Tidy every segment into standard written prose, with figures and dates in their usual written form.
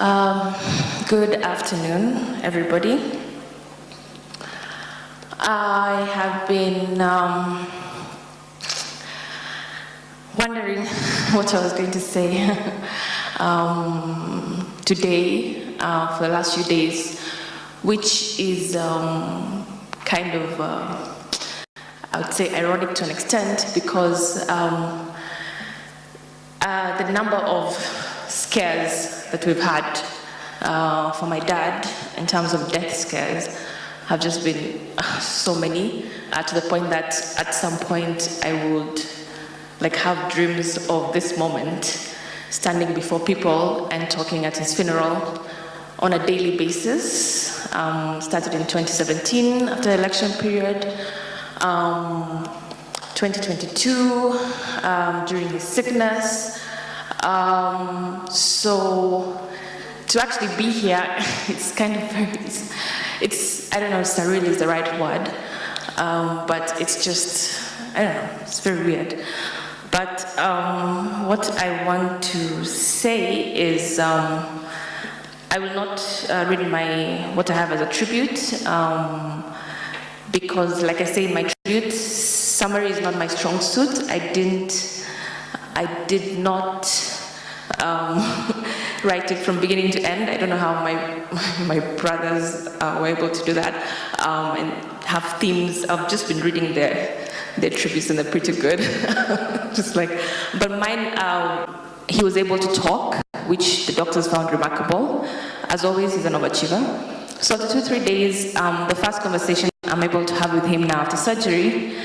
Good afternoon, everybody. I have been wondering what I was going to say today for the last few days, which is kind of, I would say, ironic to an extent, because the number of scares that we've had for my dad in terms of death scares have just been so many, to the point that at some point I would have dreams of this moment, standing before people and talking at his funeral on a daily basis. Started in 2017 after the election period, 2022 during his sickness. So to actually be here, it's kind of it's I don't know if surreal is the right word, but it's just, I don't know, it's very weird. But what I want to say is I will not read what I have as a tribute, because like I say in my tribute, summary is not my strong suit. I did not write it from beginning to end. I don't know how my brothers were able to do that and have themes. I've just been reading their tributes and they're pretty good. But mine, he was able to talk, which the doctors found remarkable. As always, he's an overachiever. So after 2-3 days, the first conversation I'm able to have with him now after surgery,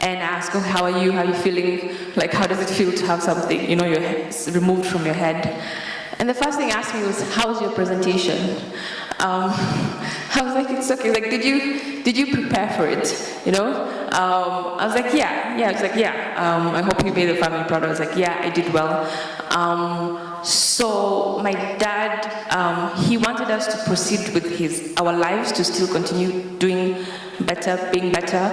and I ask him, how are you? How are you feeling? How does it feel to have something, your head removed from your head? And the first thing he asked me was, how was your presentation? I was like, it's okay. Did you prepare for it? I was like, yeah. I was like, yeah. I hope you made the family proud. I was like, yeah, I did well. So my dad, he wanted us to proceed with our lives, to still continue doing better, being better.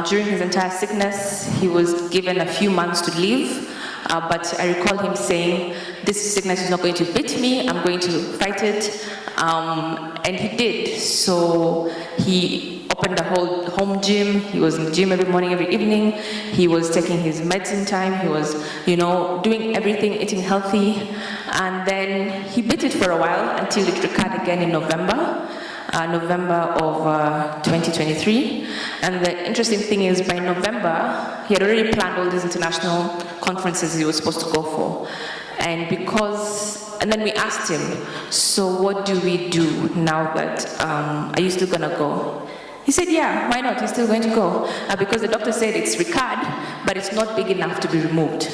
During his entire sickness, he was given a few months to live. But I recall him saying, this sickness is not going to beat me, I'm going to fight it. And he did. So he opened a whole home gym. He was in the gym every morning, every evening. He was taking his medicine time. He was, doing everything, eating healthy. And then he beat it for a while until it recurred again in November of 2023. And the interesting thing is, by November, he had already planned all these international conferences he was supposed to go for. And then we asked him, so what do we do now that, are you still gonna go? He said, yeah, why not? He's still going to go. Because the doctor said it's recurred, but it's not big enough to be removed.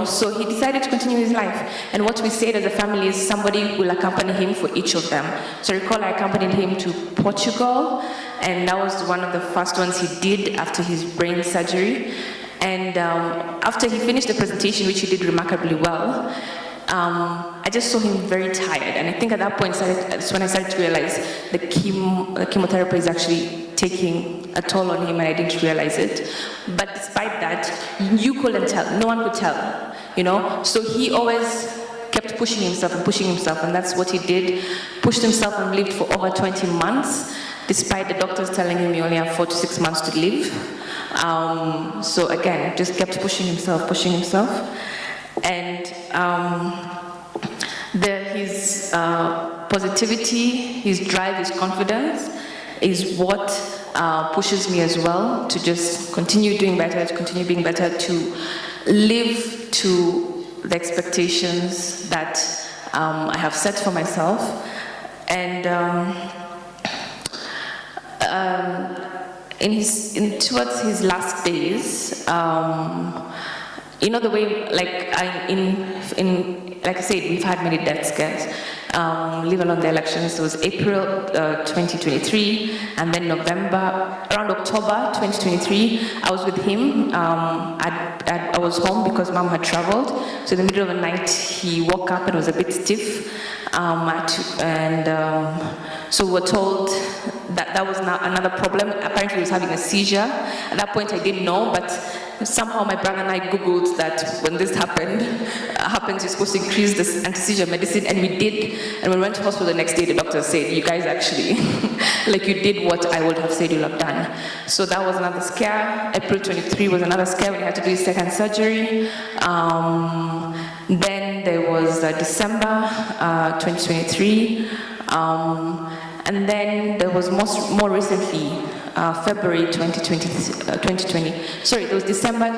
So he decided to continue his life. And what we said as a family is somebody will accompany him for each of them. So I recall I accompanied him to Portugal, and that was one of the first ones he did after his brain surgery. And after he finished the presentation, which he did remarkably well, I just saw him very tired. And I think at that point, that's when I started to realize the chemotherapy is actually taking a toll on him, and I didn't realize it. But despite that, you couldn't tell. No one could tell, So he always kept pushing himself, and that's what he did. Pushed himself and lived for over 20 months, despite the doctors telling him he only have 4 to 6 months to live. So again, just kept pushing himself. And his positivity, his drive, his confidence is what pushes me as well to just continue doing better, to continue being better, to live to the expectations that I have set for myself. And towards his last days, the way, like I said, we've had many death scares. Leave alone the elections. It was April 2023, and then around October 2023, I was with him. I was home because Mom had traveled. So in the middle of the night, he woke up and was a bit stiff. So we were told that was another problem. Apparently he was having a seizure. At that point I didn't know, but somehow my brother and I Googled that when this happens, you're supposed to increase this anti-seizure medicine, and we did. And when we went to hospital the next day, the doctor said, you guys actually, like you did what I would have said you'll have done. So that was another scare. April 23 was another scare when he had to do his second surgery. Then there was December 2023. And then there was more recently, February 2020. Sorry, there was December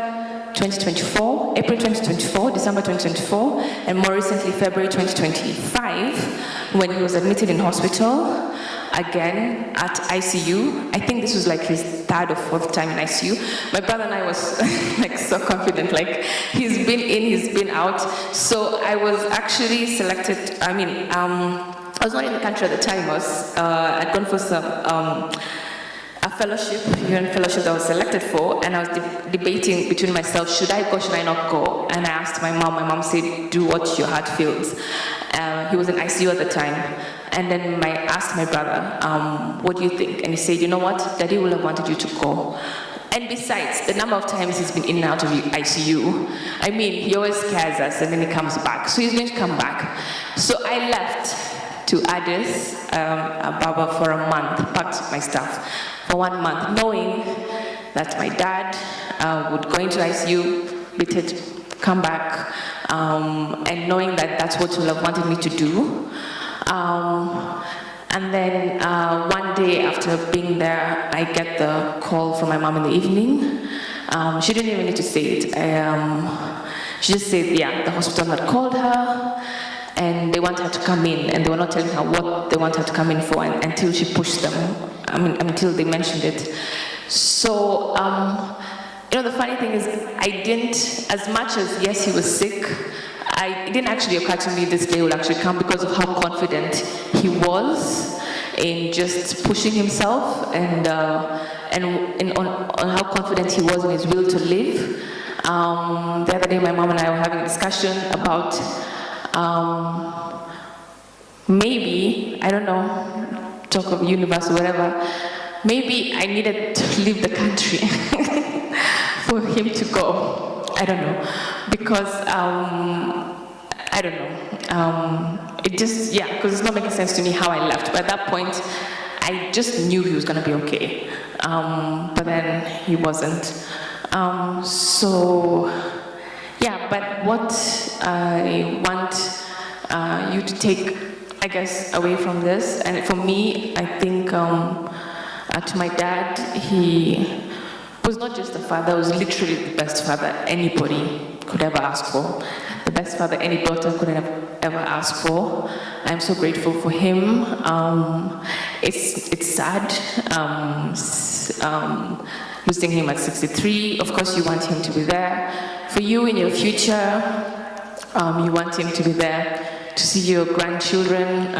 2024, April 2024, December 2024, and more recently February 2025, when he was admitted in hospital, again at ICU. I think this was like his third or fourth time in ICU. My brother and I was like so confident, like he's been in, he's been out. So I was actually selected, I was not in the country at the time. I'd gone for a fellowship, UN fellowship that I was selected for, and I was debating between myself, should I go, should I not go? And I asked my mom said, do what your heart feels. He was in ICU at the time. And then I asked my brother, what do you think? And he said, you know what, Daddy would have wanted you to go. And besides, the number of times he's been in and out of the ICU, I mean, he always scares us and then he comes back. So he's going to come back. So I left to Addis Ababa for a month, packed my stuff for 1 month, knowing that my dad would go into ICU, beat it, come back, and knowing that that's what he would have wanted me to do. And then one day after being there, I get the call from my mom in the evening. She didn't even need to say it. She just said, yeah, the hospital had called her, and they want her to come in, and they were not telling her what they want her to come in for until she pushed them, until they mentioned it. So, the funny thing is, I didn't, as much as, yes, he was sick, it didn't actually occur to me this day would actually come because of how confident he was in just pushing himself and on how confident he was in his will to live. The other day, my mom and I were having a discussion about maybe, I don't know, talk of universe or whatever, maybe I needed to leave the country for him to go. I don't know, because I don't know. It just, because it's not making sense to me how I left. But at that point, I just knew he was going to be okay. But then he wasn't. But what I want you to take, I guess, away from this, and for me, I think to my dad, he was not just a father, he was literally the best father anybody could ever ask for. The best father any daughter could have ever asked for. I'm so grateful for him. It's sad losing him at 63. Of course, you want him to be there for you in your future. You want him to be there to see your grandchildren.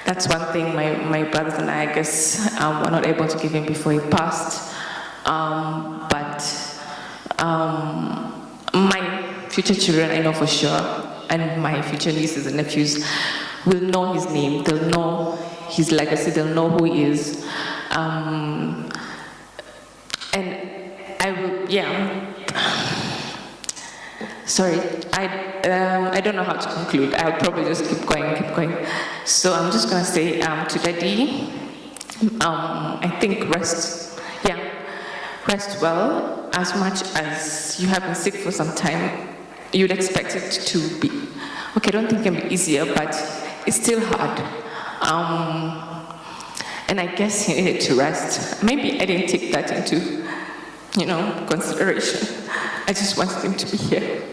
That's one thing my brothers and I guess, were not able to give him before he passed. My future children, I know for sure, and my future nieces and nephews will know his name, they'll know his legacy, they'll know who he is. And I will, sorry, I don't know how to conclude. I'll probably just keep going. So I'm just gonna say to Daddy, I think rest well. As much as you have been sick for some time, you'd expect it to be, okay, I don't think it can be easier, but it's still hard. And I guess he needed to rest. Maybe I didn't take that into, consideration. I just wanted him to be here.